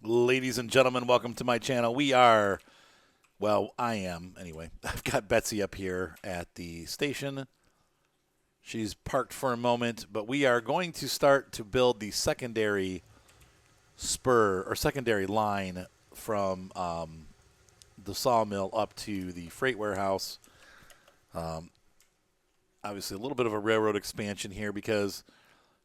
Ladies and gentlemen, welcome to my channel. We are, well, I am anyway. I've got Betsy up here at the station. She's parked for a moment, but we are going to start to build the secondary spur or secondary line from the sawmill up to the freight warehouse. Obviously, a little bit of a railroad expansion here because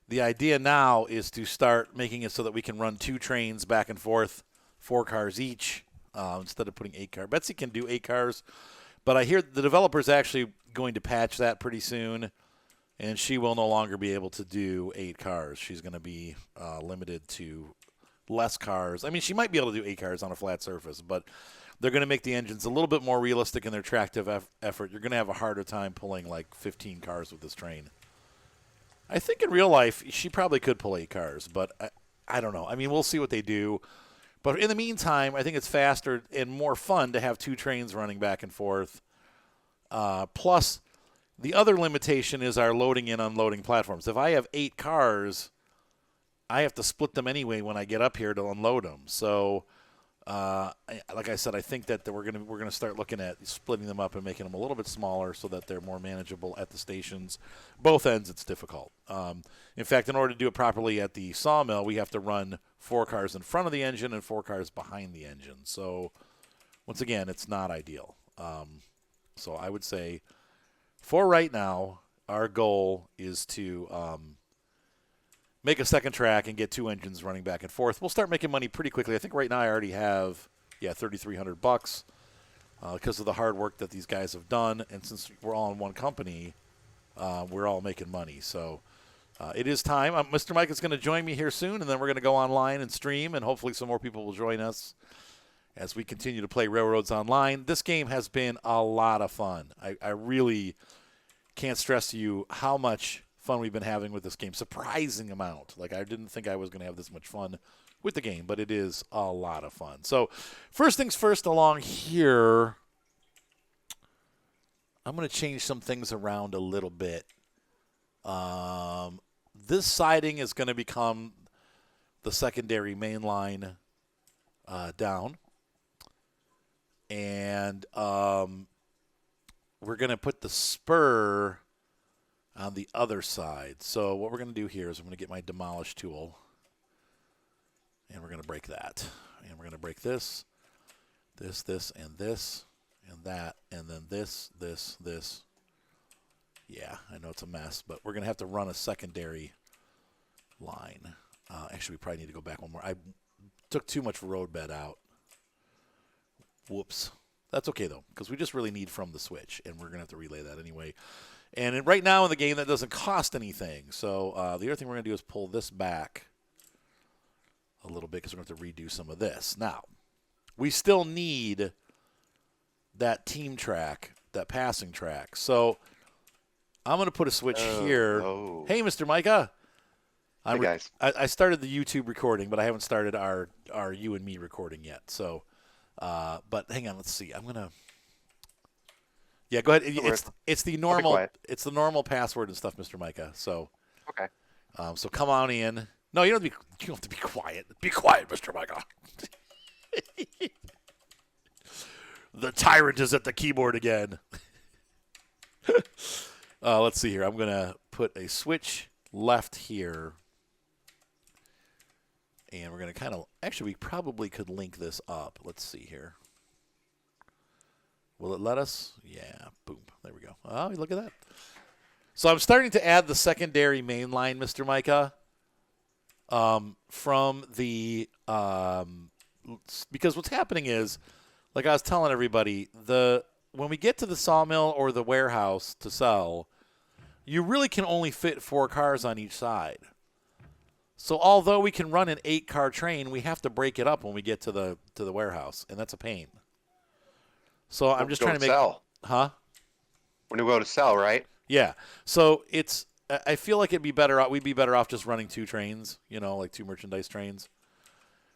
the idea now is to start making it so that we can run 2 trains back and forth, 4 cars each, instead of putting 8 cars. Betsy can do 8 cars, but I hear the developer's actually going to patch that pretty soon, and she will no longer be able to do 8 cars. She's going to be limited to less cars. I mean, she might be able to do 8 cars on a flat surface, but they're going to make the engines a little bit more realistic in their tractive effort. You're going to have a harder time pulling like 15 cars with this train. I think in real life she probably could pull 8 cars, but I don't know. I mean, we'll see what they do. But in the meantime, I think it's faster and more fun to have 2 trains running back and forth. Plus, the other limitation is our loading and unloading platforms. If I have 8 cars, I have to split them anyway when I get up here to unload them. So, like I said, I think that we're gonna start looking at splitting them up and making them a little bit smaller so that they're more manageable at the stations. Both ends, it's difficult. In fact, in order to do it properly at the sawmill, we have to run 4 cars in front of the engine and 4 cars behind the engine. So, once again, it's not ideal. So I would say, for right now, our goal is to make a second track and get 2 engines running back and forth. We'll start making money pretty quickly. I think right now I already have, $3,300 because of the hard work that these guys have done. And since we're all in one company, we're all making money. So it is time. Mr. Mike is going to join me here soon, and then we're going to go online and stream, and hopefully some more people will join us as we continue to play Railroads Online. This game has been a lot of fun. I really can't stress to you how much fun we've been having with this game. Surprising amount. Like, I didn't think I was going to have this much fun with the game, but it is a lot of fun. So, first things first along here, I'm going to change some things around a little bit. This siding is going to become the secondary main line down. And we're going to put the spur on the other side. So what we're going to do here is I'm going to get my demolish tool, and we're going to break that. And we're going to break this, and this, and that, and then this. Yeah, I know it's a mess, but we're going to have to run a secondary line. Actually, we probably need to go back one more. I took too much road bed out. Whoops. That's okay, though, because we just really need from the switch, and we're going to have to relay that anyway. And right now in the game, that doesn't cost anything. So the other thing we're going to do is pull this back a little bit because we're going to have to redo some of this. Now, we still need that team track, that passing track. So I'm going to put a switch here. Oh. Hey, Mr. Micah. Hey, guys. I started the YouTube recording, but I haven't started our you and me recording yet. So, but hang on, let's see. I'm going to. Yeah, go ahead. It's the normal password and stuff, Mr. Micah. So Okay. So come on in. No, you don't have to be quiet. Be quiet, Mr. Micah. The tyrant is at the keyboard again. Let's see here. I'm gonna put a switch left here, and we're gonna kind of. Actually, we probably could link this up. Let's see here. Will it let us? Yeah, boom. There we go. Oh, look at that. So I'm starting to add the secondary main line, Mr. Micah, from the because what's happening is, like I was telling everybody, when we get to the sawmill or the warehouse to sell, you really can only fit 4 cars on each side. So although we can run an 8-car train, we have to break it up when we get to the warehouse, and that's a pain. So I'm just trying to make sell. Huh? When we go to sell, right? Yeah. So I feel like we'd be better off just running 2 trains, like 2 merchandise trains.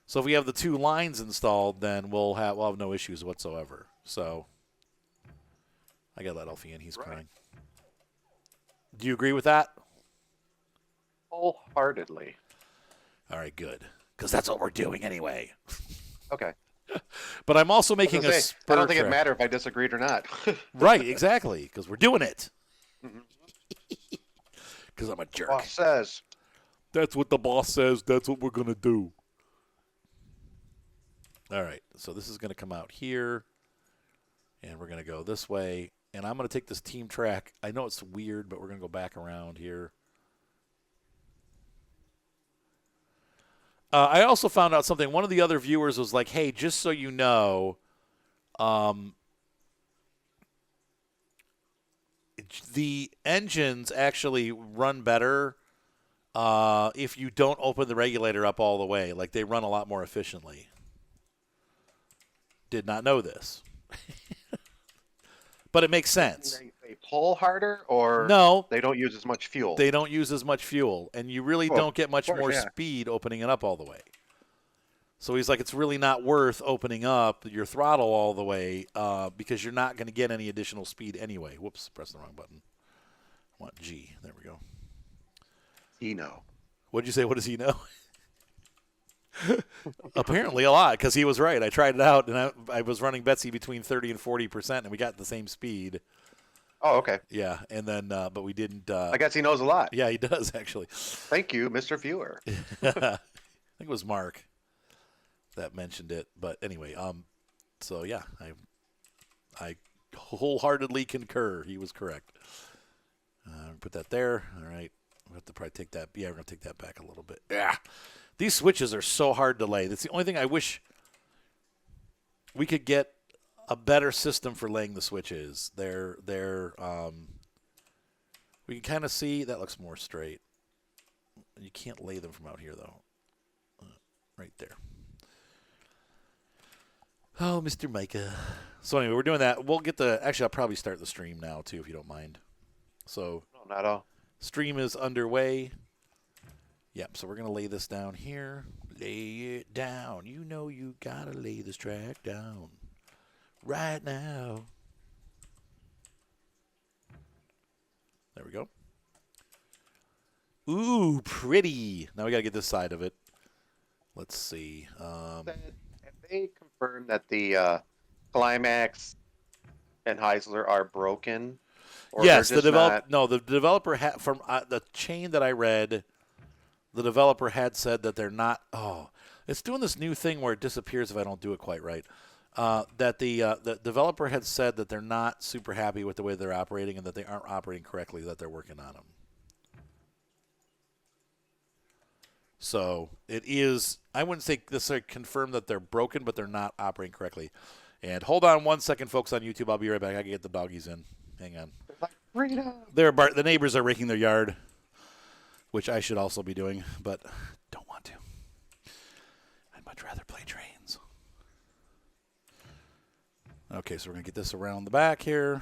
So if we have the 2 lines installed, then we'll have no issues whatsoever. So I got to let Elfie in. He's crying. Do you agree with that? Wholeheartedly. All right, good. because that's what we're doing anyway. Okay. But I'm also I was making gonna a say, spur I don't think track. it'd matter if I disagreed or not. Right, exactly, because we're doing it. Mhm. Because I'm a jerk. Boss says. That's what the boss says. That's what we're going to do. All right, so this is going to come out here, and we're going to go this way. And I'm going to take this team track. I know it's weird, but we're going to go back around here. I also found out something. One of the other viewers was like, hey, just so you know, the engines actually run better if you don't open the regulator up all the way. Like, they run a lot more efficiently. Did not know this. But it makes sense. They pull harder, or No, they don't use as much fuel. they don't use as much fuel, and you really Well, don't get much of course, more yeah. speed opening it up all the way. So he's like, it's really not worth opening up your throttle all the way because you're not going to get any additional speed anyway. Whoops, pressed the wrong button. I want G. There we go. You know. What'd you say? What does he know? Apparently a lot, because he was right. I tried it out, and I was running Betsy between 30 and 40%, and we got the same speed. Oh, okay. Yeah, and then, but we didn't. I guess he knows a lot. Yeah, he does, actually. Thank you, Mr. Viewer. I think it was Mark that mentioned it. But anyway, so yeah, I wholeheartedly concur. He was correct. Put that there. All right. We'll have to probably take that. Yeah, we're going to take that back a little bit. Yeah. These switches are so hard to lay. That's the only thing I wish we could get a better system for laying the switches. We can kind of see that looks more straight. You can't lay them from out here, though. Right there. Oh, Mr. Micah. So anyway, we're doing that. We'll get the. Actually, I'll probably start the stream now too, if you don't mind. So No, not all. stream is underway. Yep. So we're gonna lay this down here. Lay it down. You know you gotta lay this track down right now. There we go. Ooh, pretty. Now we gotta get this side of it. Let's see. Have they confirmed that the Climax and Heisler are broken? Or Yes, they're just not... the developer had from the chain that I read. The developer had said that they're not. Oh, it's doing this new thing where it disappears if I don't do it quite right. That the developer had said that they're not super happy with the way they're operating and that they aren't operating correctly. That they're working on them. So it is. I wouldn't say necessarily confirm that they're broken, but they're not operating correctly. And hold on 1 second, folks, on YouTube. I'll be right back. I can get the doggies in. Hang on. The neighbors are raking their yard, which I should also be doing, but don't want to. I'd much rather play trains. Okay, so we're going to get this around the back here.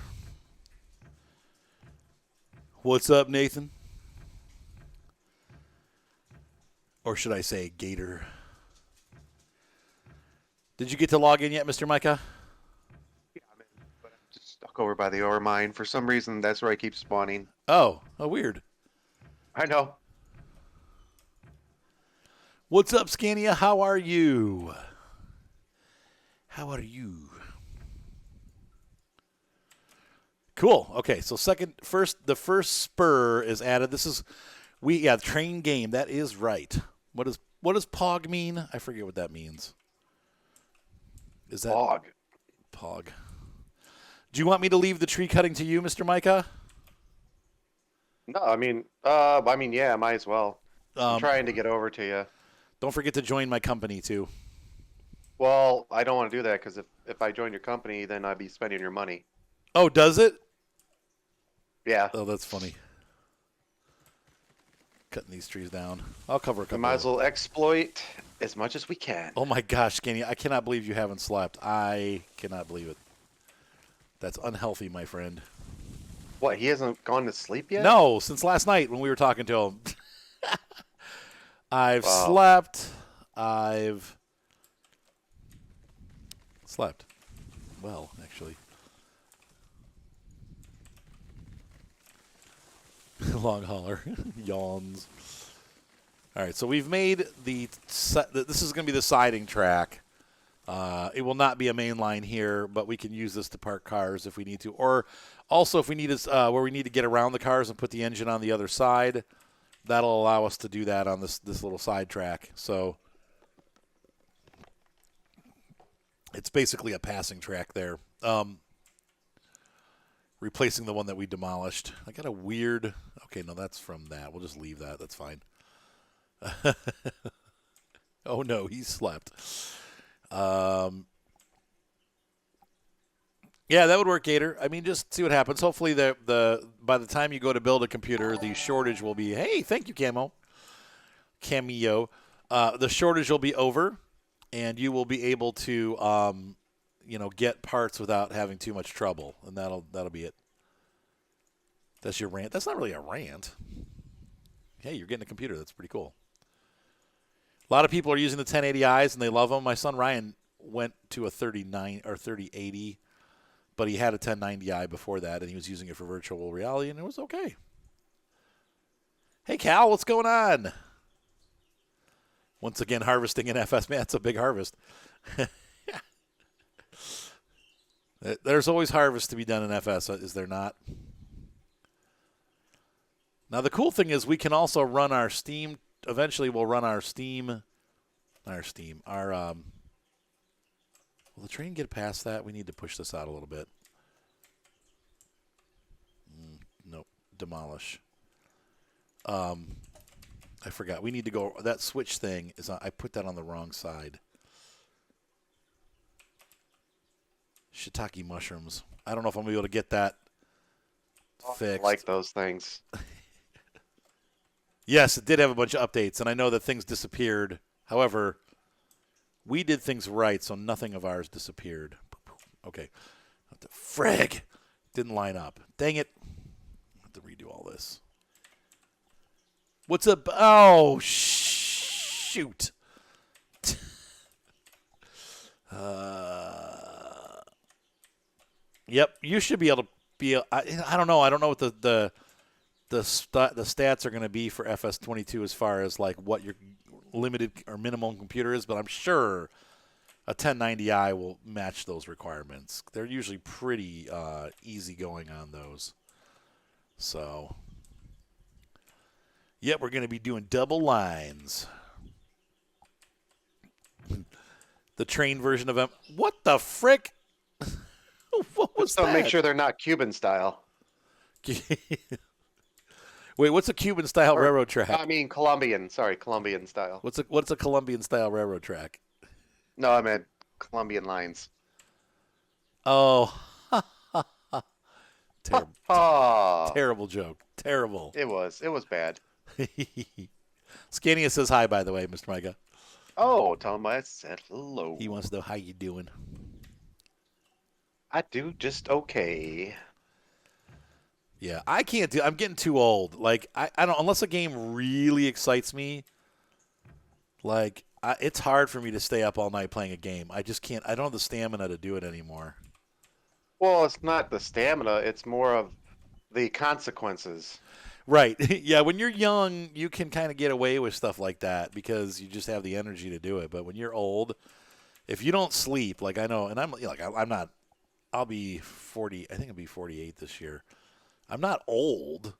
What's up, Nathan? Or should I say Gator? Did you get to log in yet, Mr. Micah? Yeah, I'm in, but I'm just stuck over by the ore mine. For some reason, that's where I keep spawning. Oh, weird. I know. What's up, Scania? How are you? How are you? Cool. Okay, so the first spur is added. This is train game. That is right. What does POG mean? I forget what that means. Is that Pog? Do you want me to leave the tree cutting to you, Mr. Micah? No, I mean, yeah, might as well. I'm trying to get over to you. Don't forget to join my company too. Well, I don't want to do that because if I join your company, then I'd be spending your money. Oh, does it? Yeah. Oh, that's funny. Cutting these trees down. I'll cover a couple. We might as well exploit as much as we can. Oh my gosh, Skinny, I cannot believe you haven't slept. I cannot believe it. That's unhealthy, my friend. What, he hasn't gone to sleep yet? No, since last night when we were talking to him. I've slept. I've slept. Well, actually. Long hauler. Yawns. All right, so we've made this is going to be the siding track. It will not be a main line here, but we can use this to park cars if we need to. Or also if we need where we need to get around the cars and put the engine on the other side, that'll allow us to do that on this little side track. So it's basically a passing track there. Replacing the one that we demolished. I got a weird... Okay, no, that's from that. We'll just leave that. That's fine. Oh, no, he slept. Yeah, that would work, Gator. I mean, just see what happens. Hopefully, by the time you go to build a computer, the shortage will be... Hey, thank you, Cameo. The shortage will be over, and you will be able to... get parts without having too much trouble, and that'll be it. That's your rant. That's not really a rant. Hey, you're getting a computer. That's pretty cool. A lot of people are using the 1080is, and they love them. My son Ryan went to a 3090 or 3080, but he had a 1090i before that, and he was using it for virtual reality, and it was okay. Hey, Cal, what's going on? Once again, harvesting in FS. Man, it's a big harvest. There's always harvest to be done in FS, is there not? Now, the cool thing is we can also run our Steam. Eventually, we'll run our Steam. Will the train get past that? We need to push this out a little bit. Nope. Demolish. I forgot. We need to go. That switch thing is. I put that on the wrong side. Shiitake mushrooms. I don't know if I'm going to be able to get that fixed. I like those things. Yes, it did have a bunch of updates, and I know that things disappeared. However, we did things right, so nothing of ours disappeared. Okay. Frig! Didn't line up. Dang it. I have to redo all this. What's up? Oh, shoot. Yep, you should be able to be. I don't know. I don't know what the stats are going to be for FS22 as far as like what your limited or minimum computer is, but I'm sure a 1090i will match those requirements. They're usually pretty easy going on those. So, yep, we're going to be doing double lines. The train version of what the frick? What was that? So make sure they're not Cuban style. Wait, what's a Cuban style railroad track? I mean Colombian. Sorry, Colombian style. What's a Colombian style railroad track? No, I meant Colombian lines. Oh, terrible joke. Terrible. It was bad. Scania says hi, by the way, Mr. Micah. Oh, tell him I said hello. He wants to know how you doing. I do just okay. Yeah, I can't do. I'm getting too old. Like I don't unless a game really excites me. Like it's hard for me to stay up all night playing a game. I just can't. I don't have the stamina to do it anymore. Well, it's not the stamina. It's more of the consequences. Right. Yeah, when you're young, you can kind of get away with stuff like that because you just have the energy to do it. But when you're old, if you don't sleep, like I know, and I'm not. I'll be 40. I think I'll be 48 this year. I'm not old,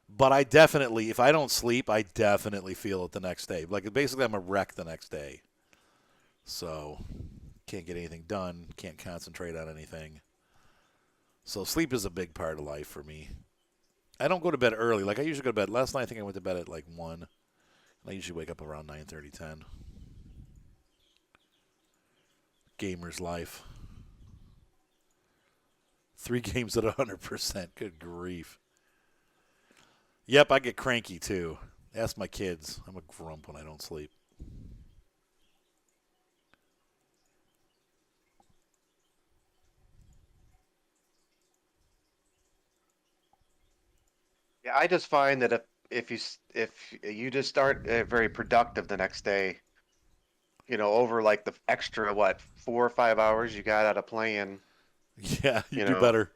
but I definitely, if I don't sleep, I definitely feel it the next day. Like basically, I'm a wreck the next day. So can't get anything done. Can't concentrate on anything. So sleep is a big part of life for me. I don't go to bed early. Like I usually go to bed. Last night I think I went to bed at like 1. I usually wake up around 9:30, 10. Gamer's life. 3 games at 100%. Good grief. Yep, I get cranky too. Ask my kids. I'm a grump when I don't sleep. Yeah, I just find that if you just start very productive the next day, over like the extra 4 or 5 hours you got out of playing. Yeah, you do better.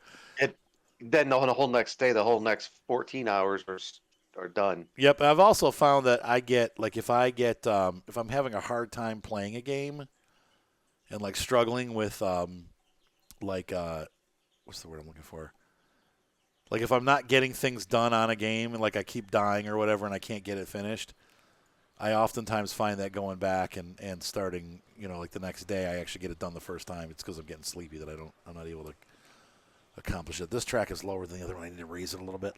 Then the whole next day, the whole next 14 hours done. Yep. I've also found that I get like if I'm having a hard time playing a game and like struggling with like what's the word I'm looking for? Like if I'm not getting things done on a game and like I keep dying or whatever and I can't get it finished, I oftentimes find that going back and starting, like the next day I actually get it done the first time. It's because I'm getting sleepy that I'm not able to accomplish it. This track is lower than the other one. I need to raise it a little bit.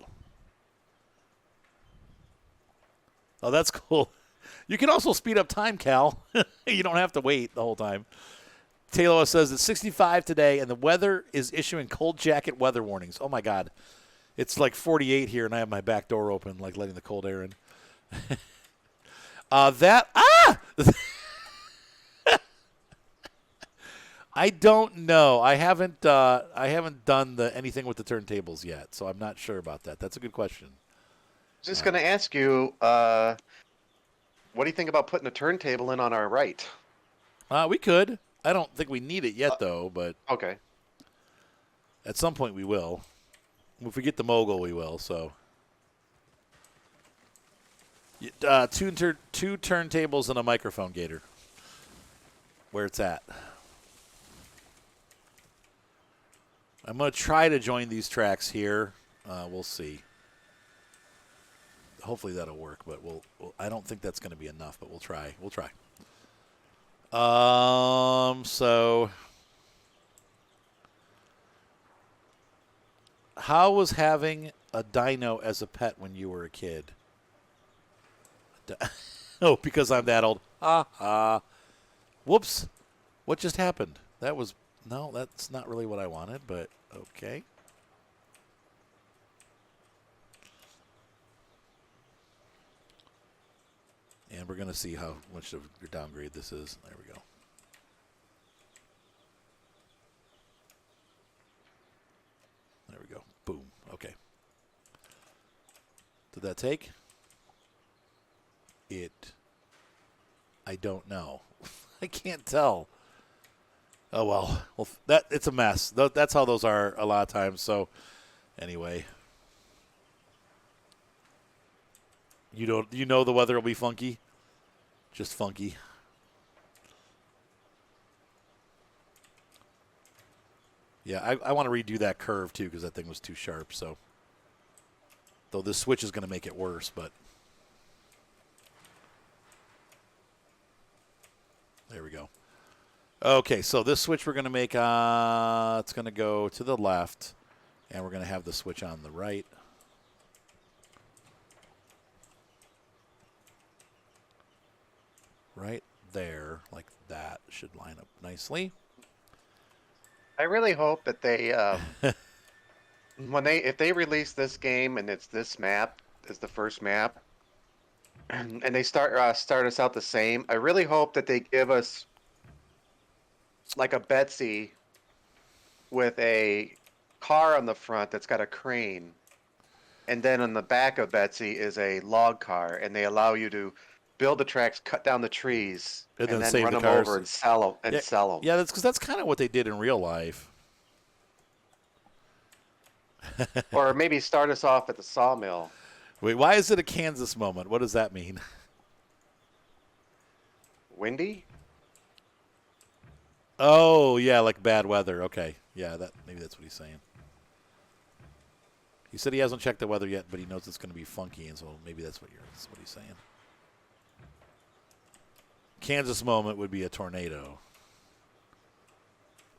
Oh, that's cool. You can also speed up time, Cal. You don't have to wait the whole time. Taylor says it's 65 today, and the weather is issuing cold jacket weather warnings. Oh, my God. It's like 48 here, and I have my back door open, like letting the cold air in. I don't know. I haven't done anything with the turntables yet, so I'm not sure about that. That's a good question. Just going to ask you, what do you think about putting a turntable in on our right? We could. I don't think we need it yet, though, but okay. At some point we will. If we get the mogul, we will. So, two turntables and a microphone gator. Where it's at. I'm going to try to join these tracks here. We'll see. Hopefully that'll work, but I don't think that's going to be enough, but we'll try. We'll try. So how was having a dino as a pet when you were a kid? Oh, because I'm that old. Whoops. What just happened? That's not really what I wanted, but okay. And we're going to see how much of your downgrade this is. There we go. There we go. Boom. Okay. Did that take? I don't know. I can't tell. Oh, well. It's a mess. That's how those are a lot of times. So, anyway. You know the weather will be funky? Just funky. Yeah, I want to redo that curve, too, because that thing was too sharp. So, though this switch is going to make it worse, but there we go. Okay, so this switch we're going to make, it's going to go to the left, and we're going to have the switch on the right. Right there, like that, should line up nicely. I really hope that they, if they release this game and it's this map is the first map, and they start us out the same, I really hope that they give us like a Betsy with a car on the front that's got a crane, and then on the back of Betsy is a log car, and they allow you to build the tracks, cut down the trees, and then save run the them cars. over and sell them. Yeah, that's because that's kind of what they did in real life. Or maybe start us off at the sawmill. Wait, why is it a Kansas moment? What does that mean? Windy? Oh, yeah, like bad weather. Okay. Yeah, maybe that's what he's saying. He said he hasn't checked the weather yet, but he knows it's going to be funky, and so maybe that's what he's saying. Kansas moment would be a tornado.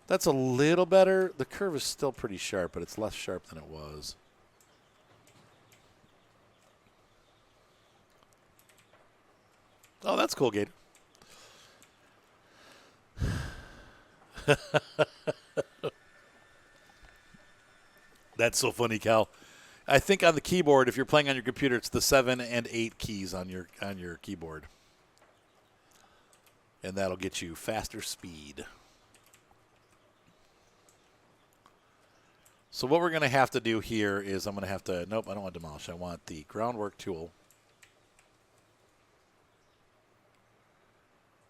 That's a little better. The curve is still pretty sharp, but it's less sharp than it was. Oh, that's cool, Gator. That's so funny, Cal. I think on the keyboard, if you're playing on your computer, it's the 7 and 8 keys on your keyboard. And that'll get you faster speed. So what we're going to have to do here is I'm going to have to, nope, I don't want to demolish. I want the groundwork tool.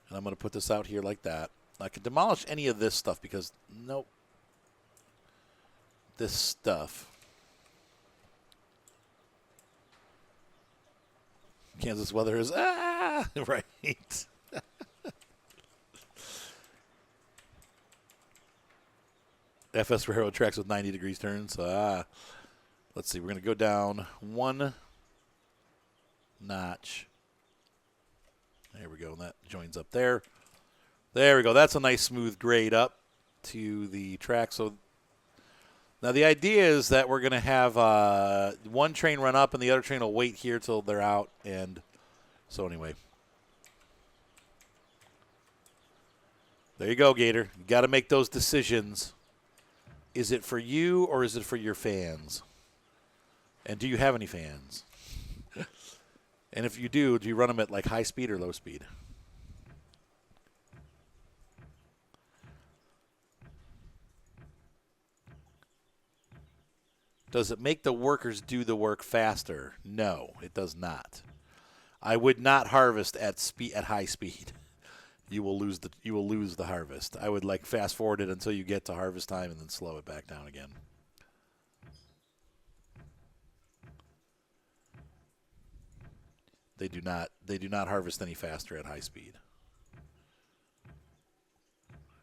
And I'm going to put this out here like that. I can demolish any of this stuff because, nope. This stuff. Kansas weather is right. FS railroad tracks with 90 degrees turns. Let's see. We're going to go down one notch. There we go. And that joins up there. There we go. That's a nice smooth grade up to the track. So now the idea is that we're going to have one train run up and the other train will wait here till they're out. And so anyway. There you go, Gator. You got to make those decisions. Is it for you or is it for your fans? And do you have any fans? And if you do you run them at like high speed or low speed? Does it make the workers do the work faster? No, it does not. I would not harvest at high speed. You will lose the harvest. I would like fast forward it until you get to harvest time and then slow it back down again. They do not harvest any faster at high speed.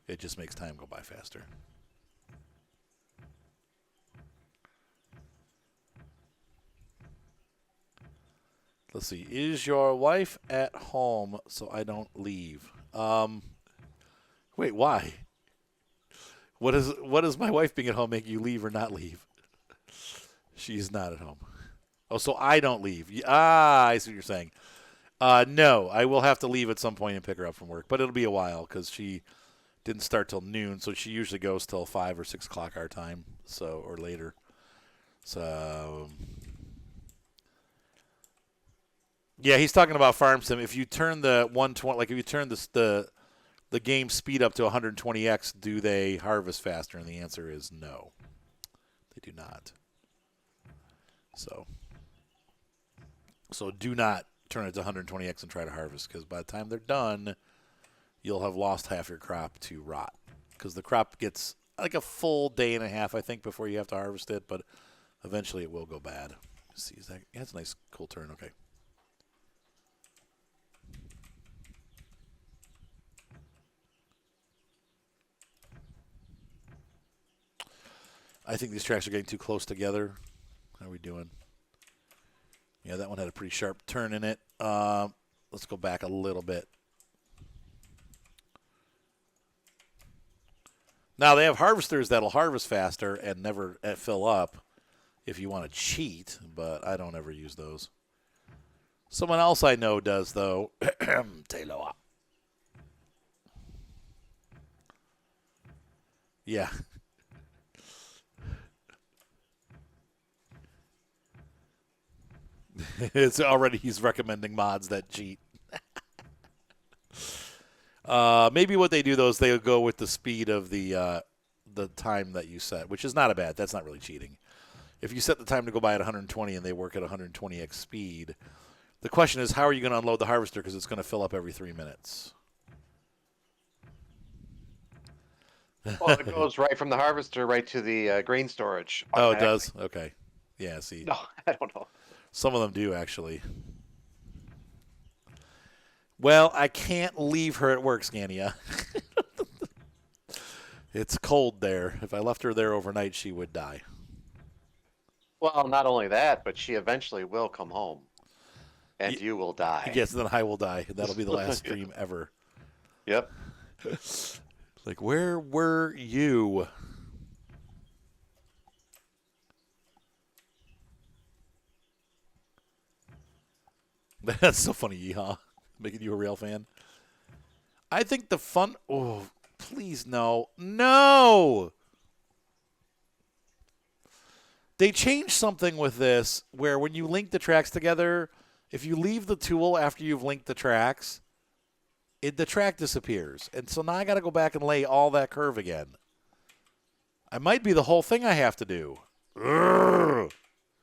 It just makes time go by faster. Let's see. Is your wife at home so I don't leave? Wait, why? What is my wife being at home make you leave or not leave? She's not at home. Oh, so I don't leave. I see what you're saying. No, I will have to leave at some point and pick her up from work, but it'll be a while because she didn't start till noon, so she usually goes till 5 or 6 o'clock our time, so or later. So. Yeah, he's talking about farm sim. If you turn the 120, like if you turn the game speed up to 120x, do they harvest faster? And the answer is no, they do not. So do not turn it to 120x and try to harvest, because by the time they're done, you'll have lost half your crop to rot, because the crop gets like a full day and a half, I think, before you have to harvest it, but eventually it will go bad. Let's see, that's a nice, cool turn. Okay. I think these tracks are getting too close together. How are we doing? Yeah, that one had a pretty sharp turn in it. Let's go back a little bit. Now, they have harvesters that'll harvest faster and never fill up if you want to cheat, but I don't ever use those. Someone else I know does, though. Taylor. Yeah. It's already, he's recommending mods that cheat. Maybe what they do, though, is they'll go with the speed of the time that you set, which is not a bad. That's not really cheating. If you set the time to go by at 120 and they work at 120x speed, the question is, how are you going to unload the harvester, because it's going to fill up every 3 minutes. Well, it goes right from the harvester right to the grain storage. Oh, it does? Okay. Yeah, see. No, I don't know. Some of them do, actually. Well, I can't leave her at work, Scania. It's cold there. If I left her there overnight, she would die. Well, not only that, but she eventually will come home. And you will die. Yes, then I will die. That'll be the last stream ever. Yep. Like, where were you? That's so funny, Yeehaw. Making you a real fan. I think the fun... Oh, please, no. No! They changed something with this where when you link the tracks together, if you leave the tool after you've linked the tracks, the track disappears. And so now I got to go back and lay all that curve again. I might be the whole thing I have to do. Urgh.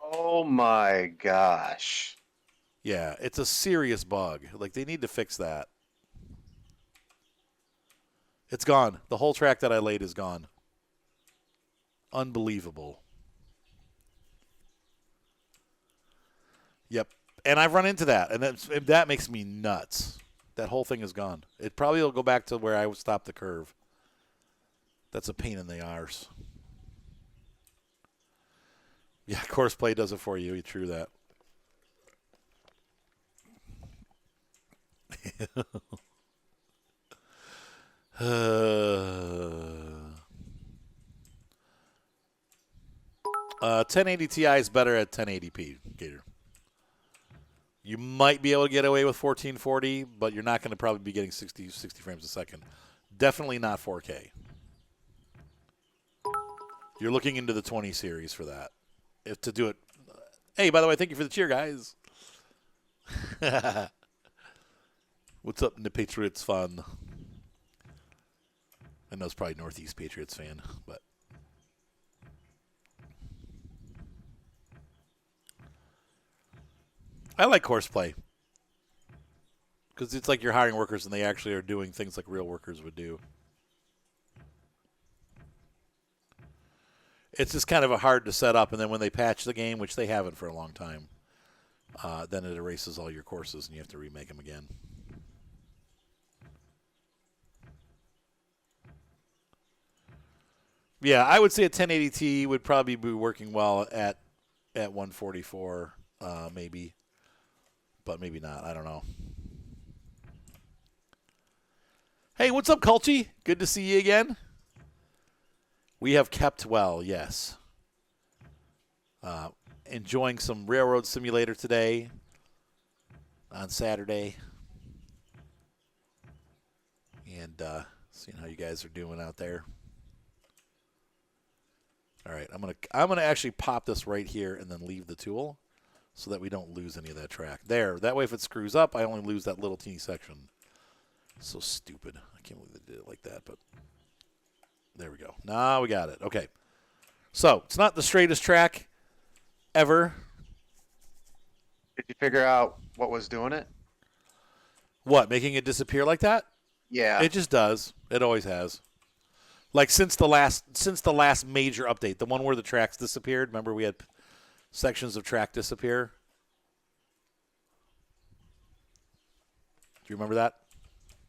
Oh, my gosh. Yeah, it's a serious bug. Like, they need to fix that. It's gone. The whole track that I laid is gone. Unbelievable. Yep. And I've run into that, and that makes me nuts. That whole thing is gone. It probably will go back to where I stopped the curve. That's a pain in the arse. Yeah, course play does it for you. True that. 1080 Ti is better at 1080p, Gator. You might be able to get away with 1440, but you're not going to probably be getting 60 frames a second. Definitely not 4K. You're looking into the 20 series for that. If to do it. Hey, by the way, thank you for the cheer, guys. What's up, the Patriots fun? I know it's probably Northeast Patriots fan, but I like Horseplay because it's like you're hiring workers and they actually are doing things like real workers would do. It's just kind of hard to set up, and then when they patch the game, which they haven't for a long time, then it erases all your courses and you have to remake them again. Yeah, I would say a 1080T would probably be working well at 144, maybe, but maybe not. I don't know. Hey, what's up, Culchy? Good to see you again. We have kept well, yes. Enjoying some Railroad Simulator today on Saturday, and seeing how you guys are doing out there. All right, I'm gonna actually pop this right here and then leave the tool so that we don't lose any of that track. There, that way if it screws up, I only lose that little teeny section. So stupid. I can't believe they did it like that, but there we go. Now we got it. Okay. So it's not the straightest track ever. Did you figure out what was doing it? What, making it disappear like that? Yeah. It just does. It always has. Like since the last major update, the one where the tracks disappeared. Remember we had sections of track disappear? Do you remember that?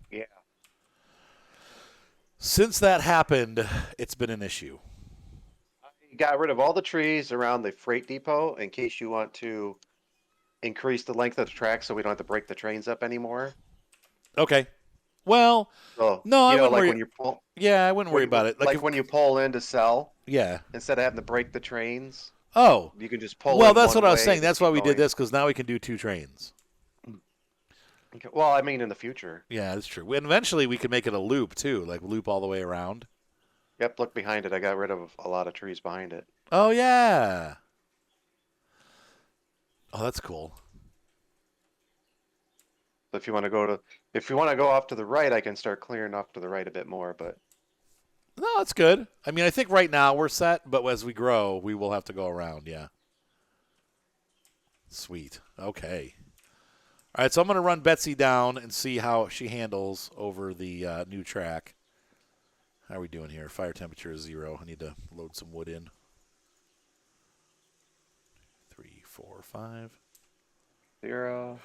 Yeah. Since that happened, it's been an issue. I got rid of all the trees around the freight depot in case you want to increase the length of the track so we don't have to break the trains up anymore. Okay. Well, So, no, I wouldn't like worry. when you pull, Yeah, I wouldn't worry about it. Like when you pull in to sell, yeah. instead of having to break the trains, Oh. you can just pull Well, in that's one what I was way saying. and That's keep why we did going. this, because now we can do 2 trains. Okay. Well, I mean in the future. Yeah, that's true. And eventually we could make it a loop, too, like loop all the way around. Yep, look behind it. I got rid of a lot of trees behind it. Oh, yeah. Oh, that's cool. So if you want to go off to the right, I can start clearing off to the right a bit more, but No, that's good. I mean, I think right now we're set, but as we grow, we will have to go around, yeah. Sweet. Okay. All right, so I'm going to run Betsy down and see how she handles over the new track. How are we doing here? Fire temperature is 0. I need to load some wood in. 3, 4, 5. 0.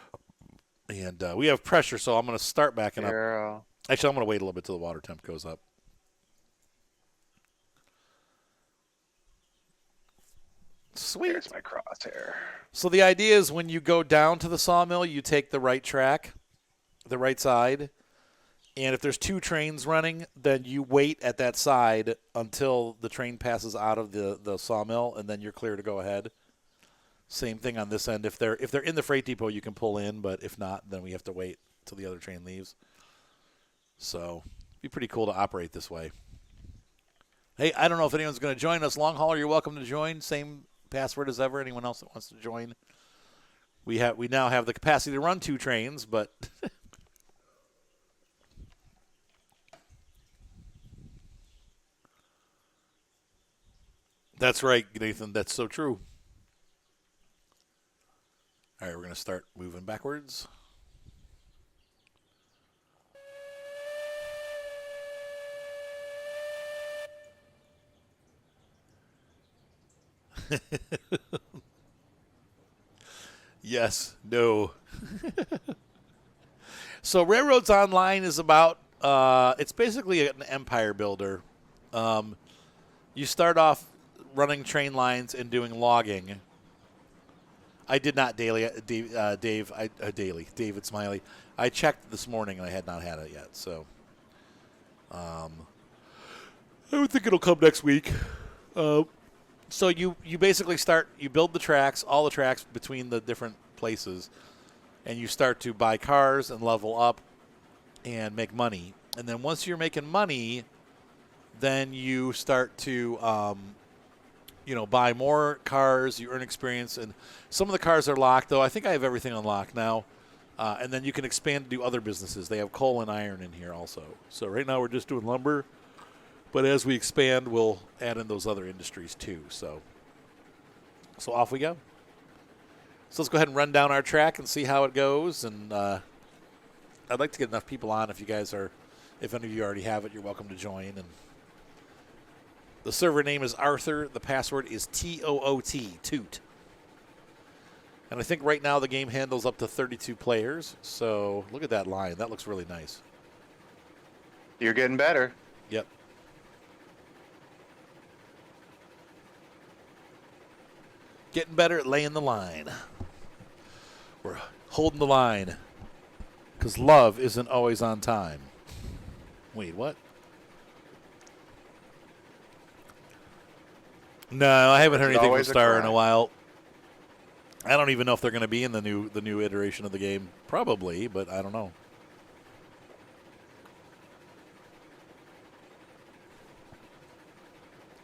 And we have pressure, so I'm going to start backing up. 0. Actually, I'm going to wait a little bit till the water temp goes up. Sweet. There's my crosshair. So the idea is when you go down to the sawmill, you take the right track, the right side, and if there's 2 trains running, then you wait at that side until the train passes out of the sawmill, and then you're clear to go ahead. Same thing on this end. If they're in the freight depot, you can pull in, but if not, then we have to wait till the other train leaves. So it'd be pretty cool to operate this way. Hey, I don't know if anyone's going to join us. Long hauler, you're welcome to join. Same password as ever. Anyone else that wants to join? We now have the capacity to run 2 trains, but that's right, Nathan. That's so true. All right, we're going to start moving backwards. Yes. No. So Railroads Online is about, it's basically an empire builder. You start off running train lines and doing logging. I did not daily, David Smiley. I checked this morning and I had not had it yet. So I would think it'll come next week. So you basically you build the tracks, all the tracks between the different places, and you start to buy cars and level up and make money. And then once you're making money, then you start to buy more cars, you earn experience, and some of the cars are locked, though. I think I have everything unlocked now. And then you can expand to do other businesses. They have coal and iron in here also. So right now we're just doing lumber, but as we expand, we'll add in those other industries too. So off we go. So let's go ahead and run down our track and see how it goes. And I'd like to get enough people on. If any of you already have it, you're welcome to join. And the server name is Arthur. The password is TOOT, Toot. And I think right now the game handles up to 32 players. So look at that line. That looks really nice. You're getting better. Yep. Getting better at laying the line. We're holding the line because love isn't always on time. Wait, what? No, I haven't heard anything from Star in a while. I don't even know if they're going to be in the new iteration of the game. Probably, but I don't know.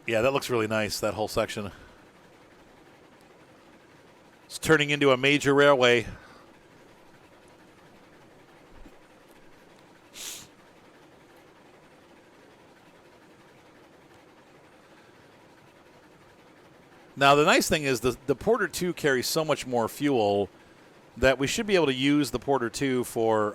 Yeah, that looks really nice, that whole section. It's turning into a major railway. Now, the nice thing is the Porter 2 carries so much more fuel that we should be able to use the Porter 2 for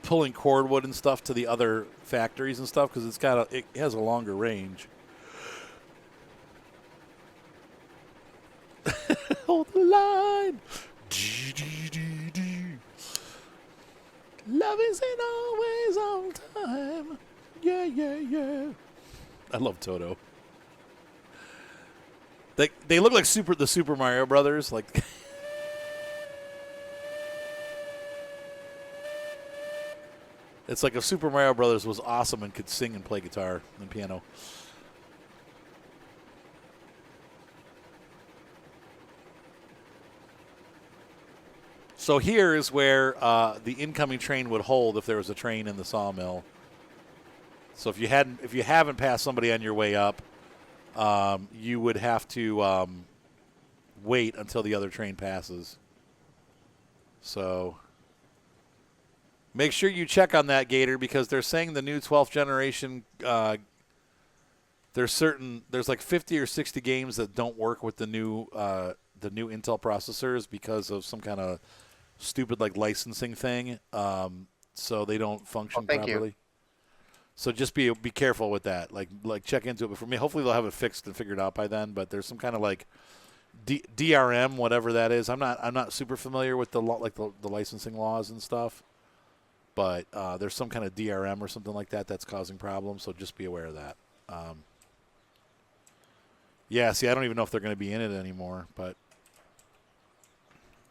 pulling cordwood and stuff to the other factories and stuff because it has a longer range. Hold the line. Love isn't always on time. Yeah, yeah, yeah. I love Toto. They look like the Super Mario Brothers. Like it's like if Super Mario Brothers was awesome and could sing and play guitar and piano. So here is where the incoming train would hold if there was a train in the sawmill. So if you haven't passed somebody on your way up, you would have to wait until the other train passes. So make sure you check on that, Gator, because they're saying the new 12th generation. There's like 50 or 60 games that don't work with the new Intel processors because of some kind of stupid like licensing thing. So they don't function properly. You. So just be careful with that. Like check into it before me. Hopefully they'll have it fixed and figured out by then. But there's some kind of like DRM, whatever that is. I'm not super familiar with the licensing laws and stuff. But there's some kind of DRM or something like that that's causing problems. So just be aware of that. Yeah. See, I don't even know if they're going to be in it anymore. But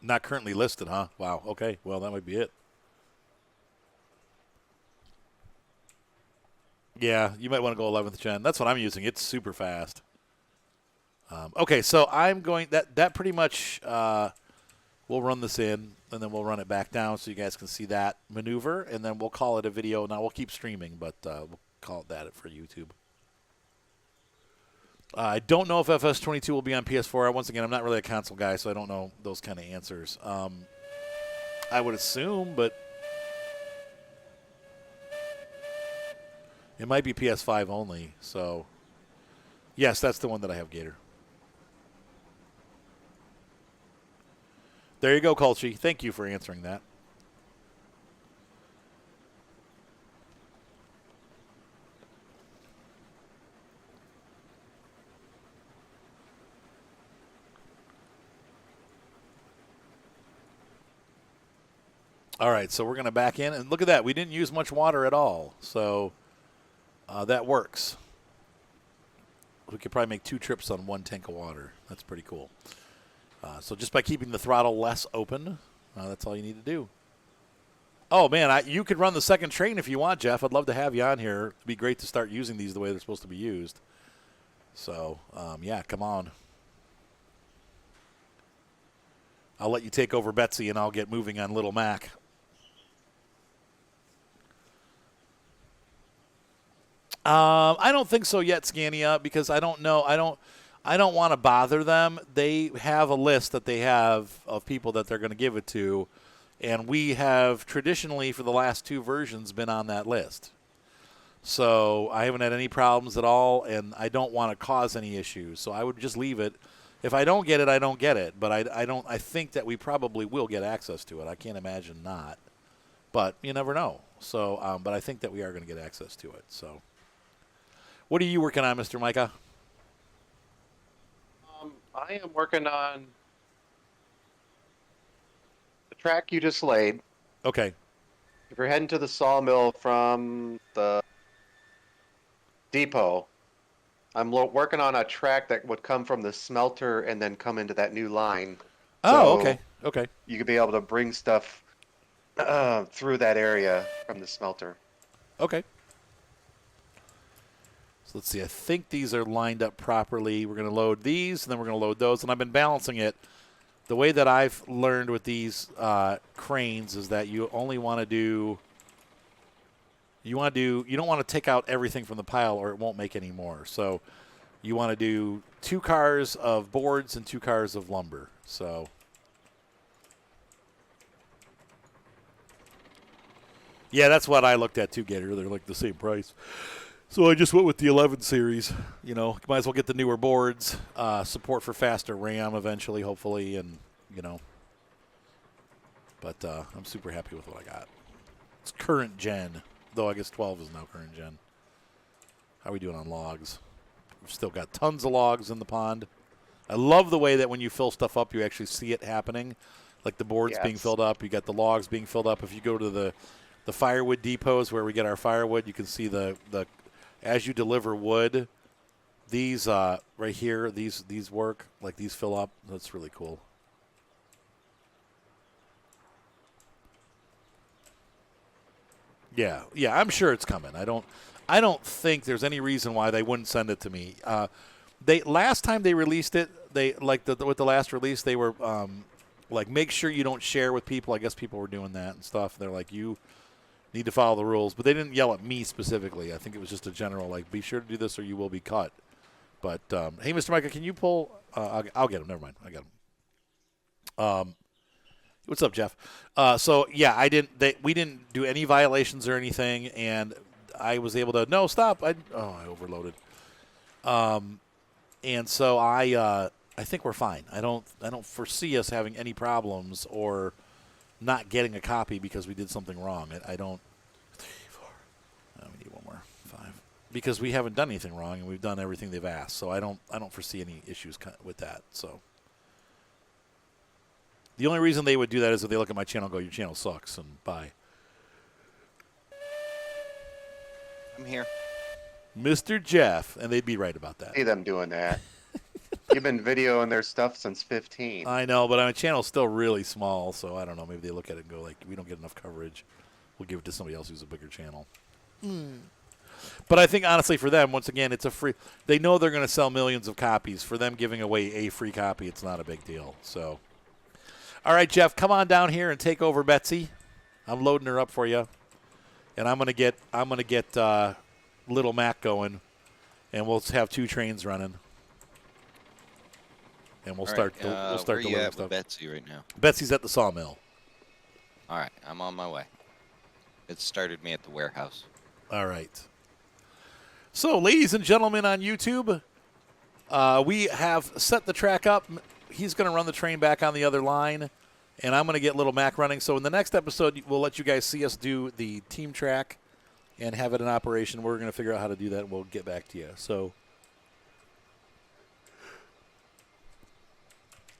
not currently listed, huh? Wow. Okay. Well, that might be it. Yeah, you might want to go 11th gen. That's what I'm using. It's super fast. Okay, so I'm going that pretty much. We'll run this in, and then we'll run it back down so you guys can see that maneuver, and then we'll call it a video. Now we'll keep streaming, but we'll call it that for YouTube. I don't know if FS22 will be on PS4. Once again, I'm not really a console guy, so I don't know those kind of answers. I would assume, but. It might be PS5 only, so yes, that's the one that I have, Gator. There you go, Colchi. Thank you for answering that. All right, so we're going to back in. And look at that. We didn't use much water at all. So that works. We could probably make 2 trips on 1 tank of water. That's pretty cool. So just by keeping the throttle less open, that's all you need to do. Oh, man, you could run the second train if you want, Jeff. I'd love to have you on here. It'd be great to start using these the way they're supposed to be used. So, yeah, come on. I'll let you take over Betsy, and I'll get moving on Little Mac. I don't think so yet, Scania, because I don't know. I don't want to bother them. They have a list that they have of people that they're going to give it to, and we have traditionally for the last 2 versions been on that list. So I haven't had any problems at all, and I don't want to cause any issues. So I would just leave it. If I don't get it, I don't get it. But I think that we probably will get access to it. I can't imagine not. But you never know. So, but I think that we are going to get access to it. So, what are you working on, Mr. Micah? I am working on the track you just laid. Okay. If you're heading to the sawmill from the depot, I'm working on a track that would come from the smelter and then come into that new line. Oh, So okay. Okay. you could be able to bring stuff through that area from the smelter. Okay. So let's see. I think these are lined up properly. We're going to load these, and then we're going to load those. And I've been balancing it. The way that I've learned with these cranes is that you only want to do. You don't want to take out everything from the pile, or it won't make any more. So you want to do 2 cars of boards and 2 cars of lumber. So. Yeah, that's what I looked at too, Gator. They're like the same price. So I just went with the 11 series. You know, might as well get the newer boards, support for faster RAM eventually, hopefully, and, you know. But I'm super happy with what I got. It's current gen, though I guess 12 is now current gen. How are we doing on logs? We've still got tons of logs in the pond. I love the way that when you fill stuff up, you actually see it happening. Like the boards being filled up, you got the logs being filled up. If you go to the firewood depots where we get our firewood, you can see the as you deliver wood, these right here, these work, like these fill up. That's really cool. Yeah, I'm sure it's coming. I don't think there's any reason why they wouldn't send it to me. They last time they released it, they with the last release, they were like, make sure you don't share with people. I guess people were doing that and stuff. They're like, you need to follow the rules, but they didn't yell at me specifically. I think it was just a general, like, be sure to do this or you will be cut. But hey, Mr. Micah, can you pull? I'll get him. Never mind, I got him. What's up, Jeff? So yeah, we didn't do any violations or anything, and I was able to stop. I overloaded. And so I think we're fine. I don't foresee us having any problems or not getting a copy because we did something wrong. I don't. 3, 4. We need one more. 5. Because we haven't done anything wrong and we've done everything they've asked. So I don't foresee any issues with that. So the only reason they would do that is if they look at my channel and go, your channel sucks, and bye. I'm here. Mr. Jeff, and they'd be right about that. See them doing that. You've been videoing their stuff since 15. I know, but my channel's still really small, so I don't know. Maybe they look at it and go, like, we don't get enough coverage. We'll give it to somebody else who's a bigger channel. But I think, honestly, for them, once again, it's a free. They know they're going to sell millions of copies. For them giving away a free copy, it's not a big deal. So, all right, Jeff, come on down here and take over Betsy. I'm loading her up for you, and I'm gonna get Little Mac going, and we'll have 2 trains running. And we'll start where you delivering at stuff. with Betsy right now? Betsy's at the sawmill. All right, I'm on my way. It started me at the warehouse. All right. So, ladies and gentlemen on YouTube, we have set the track up. He's going to run the train back on the other line, and I'm going to get Little Mac running. So in the next episode, we'll let you guys see us do the team track and have it in operation. We're going to figure out how to do that, and we'll get back to you. So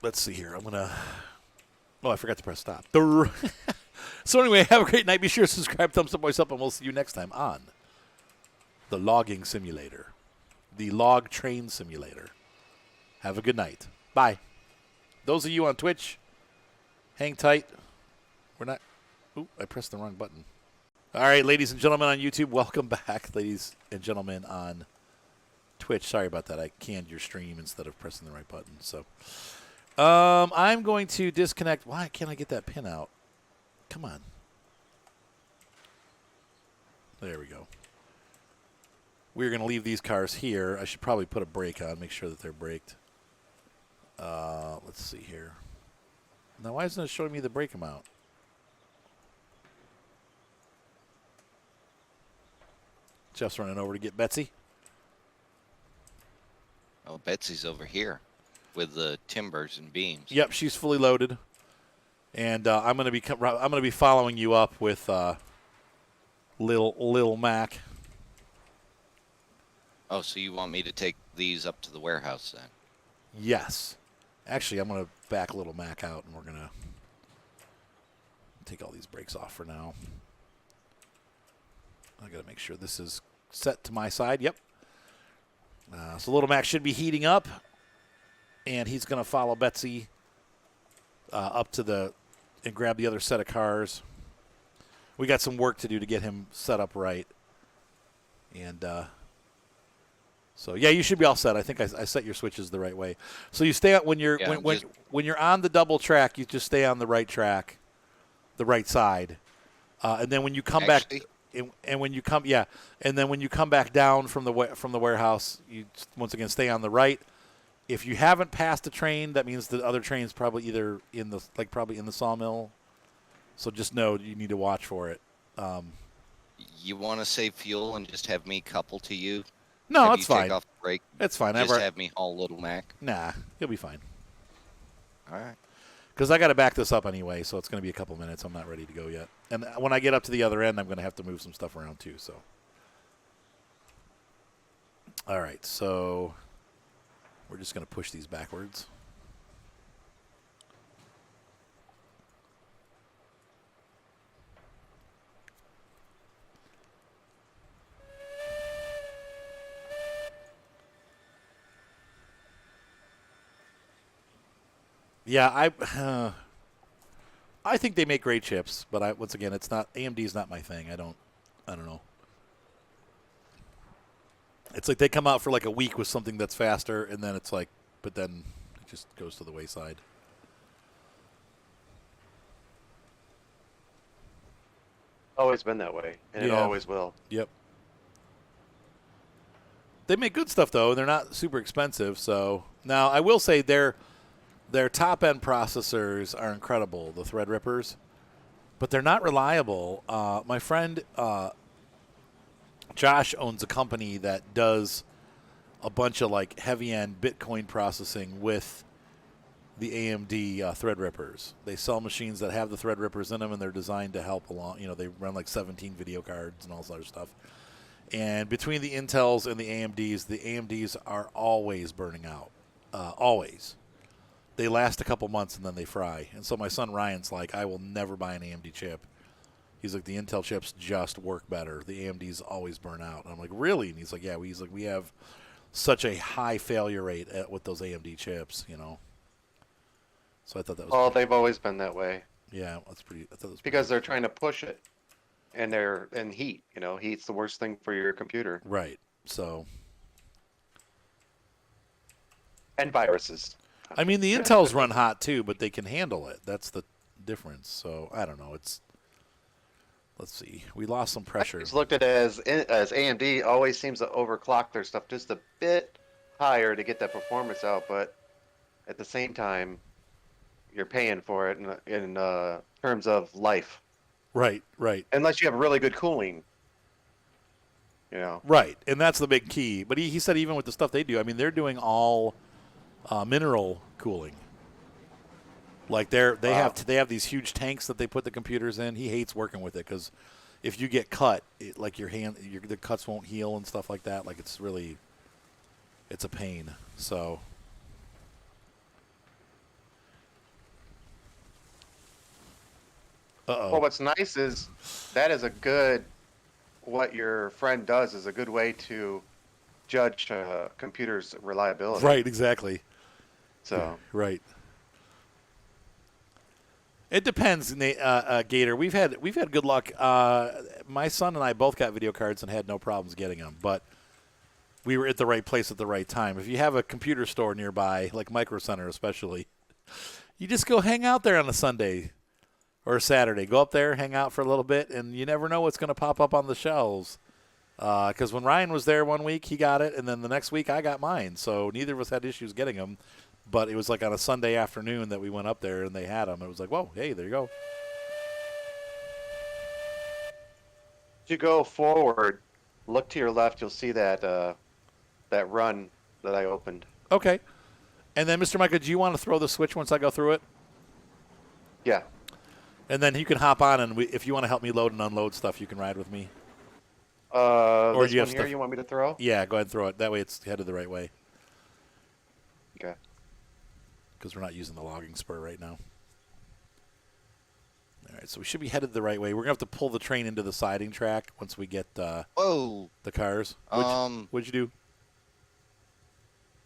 let's see here. I forgot to press stop. So anyway, have a great night. Be sure to subscribe, thumbs up, voice up, and we'll see you next time on the logging simulator, the log train simulator. Have a good night. Bye. Those of you on Twitch, hang tight. We're not. Ooh, I pressed the wrong button. All right, ladies and gentlemen on YouTube, welcome back. Ladies and gentlemen on Twitch, sorry about that. I canned your stream instead of pressing the right button. So, I'm going to disconnect. Why can't I get that pin out? Come on. There we go. We're going to leave these cars here. I should probably put a brake on, make sure that they're braked. Let's see here. Now, why isn't it showing me the brake amount? Jeff's running over to get Betsy. Oh, Betsy's over here with the timbers and beams. Yep, she's fully loaded, and I'm going to be following you up with Lil Mac. Oh, so you want me to take these up to the warehouse then? Yes. Actually, I'm going to back Little Mac out, and we're going to take all these brakes off for now. I got to make sure this is set to my side. Yep. So Little Mac should be heating up, and he's going to follow Betsy up to and grab the other set of cars. We got some work to do to get him set up right. And so yeah, you should be all set. I think I set your switches the right way. So you stay when you're when you're on the double track, you just stay on the right track, the right side, and then when you come back. And when you come, and then when you come back down from the warehouse, you once again stay on the right. If you haven't passed a train, that means the other train's probably either in the sawmill. So just know you need to watch for it. You want to save fuel and just have me couple to you? No, have it's you fine. Take off the brake. It's fine. Just have me haul Little Mac. Nah, he'll be fine. All right. Because I got to back this up anyway, so it's going to be a couple minutes. I'm not ready to go yet. And when I get up to the other end, I'm going to have to move some stuff around too. So, all right. So we're just going to push these backwards. Yeah, I think they make great chips, but once again, it's not AMD's not my thing. I don't know. It's like they come out for like a week with something that's faster, and then it's like, but then it just goes to the wayside. Always been that way, and it always will. Yep. They make good stuff though, and they're not super expensive. So now I will say their top end processors are incredible, the Threadrippers, but they're not reliable. My friend Josh owns a company that does a bunch of like heavy end Bitcoin processing with the AMD Threadrippers. They sell machines that have the Threadrippers in them, and they're designed to help along. They run like 17 video cards and all this other stuff. And between the Intels and the AMDs are always burning out, always. They last a couple months and then they fry. And so my son Ryan's like, I will never buy an AMD chip. He's like, the Intel chips just work better. The AMDs always burn out. And I'm like, really? And he's like, yeah. We have such a high failure rate with those AMD chips, So I thought that was. Oh, they've always been that way. Yeah, that's pretty. I thought that was because they're trying to push it, and heat. Heat's the worst thing for your computer. Right. So. And viruses. I mean, the Intels run hot too, but they can handle it. That's the difference. So I don't know. Let's see. We lost some pressure. It's looked at as AMD always seems to overclock their stuff just a bit higher to get that performance out, but at the same time, you're paying for it in terms of life. Right. Unless you have really good cooling. Right, and that's the big key. But he said even with the stuff they do, I mean, they're doing all mineral cooling. Like they have these huge tanks that they put the computers in. He hates working with it because if you get cut, like the cuts won't heal and stuff like that. Like it's a pain. So. Uh-oh. Well, what's nice is that is a good, what your friend does is a good way to judge a computer's reliability. Right, exactly. So, Right. It depends, Gator. We've had good luck. My son and I both got video cards and had no problems getting them, but we were at the right place at the right time. If you have a computer store nearby, like Micro Center especially, you just go hang out there on a Sunday or a Saturday. Go up there, hang out for a little bit, and you never know what's going to pop up on the shelves. Because when Ryan was there one week, he got it, and then the next week I got mine. So neither of us had issues getting them. But it was like on a Sunday afternoon that we went up there and they had them. It was like, whoa, hey, there you go. as you go forward, look to your left. You'll see that that run that I opened. Okay. And then, Mr. Micah, do you want to throw the switch once I go through it? Yeah. And then you can hop on, and if you want to help me load and unload stuff, you can ride with me. Or do you have one here stuff- you want me to throw? Yeah, go ahead and throw it. That way it's headed the right way Okay. because we're not using the logging spur right now. All right, so we should be headed the right way. We're going to have to pull the train into the siding track once we get Whoa. the cars. What'd you do?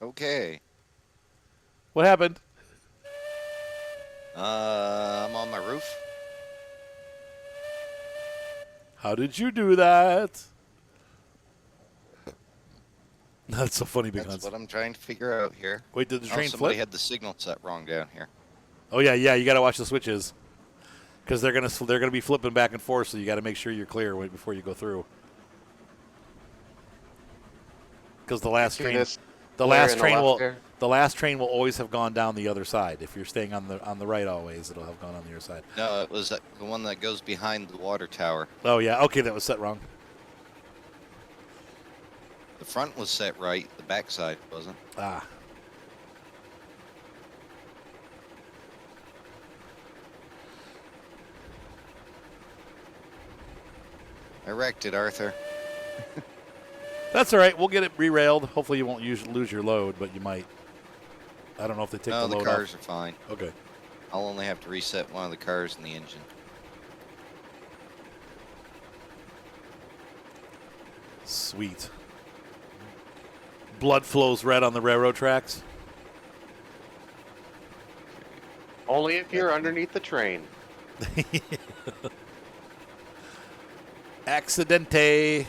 Okay. What happened? I'm on my roof. How did you do that? That's so funny, Big That's Hans. what I'm trying to figure out here. Wait, did the train Somebody flip? had the signal set wrong down here. Oh yeah, you got to watch the switches because they're gonna be flipping back and forth. So you got to make sure you're clear before you go through. Because the last See train, this the flare last in the train left will there? the last train will always have gone down the other side. If you're staying on the right always, it'll have gone on the other side. No, it was the one that goes behind the water tower. Oh yeah, okay, that was set wrong. The front was set right. The back side wasn't. Ah. I wrecked it, Arthur. That's all right. We'll get it re-railed. Hopefully you won't lose your load, but you might. I don't know if they take No, the the load cars off. are fine. Okay. I'll only have to reset one of the cars and the engine. Sweet. Blood flows red on the railroad tracks. Only if you're underneath the train. Accidente.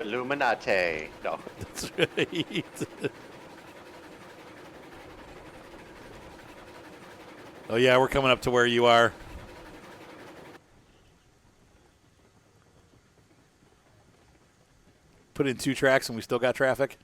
Illuminati. No. That's right. Oh yeah, we're coming up to where you are. Put in 2 tracks and we still got traffic.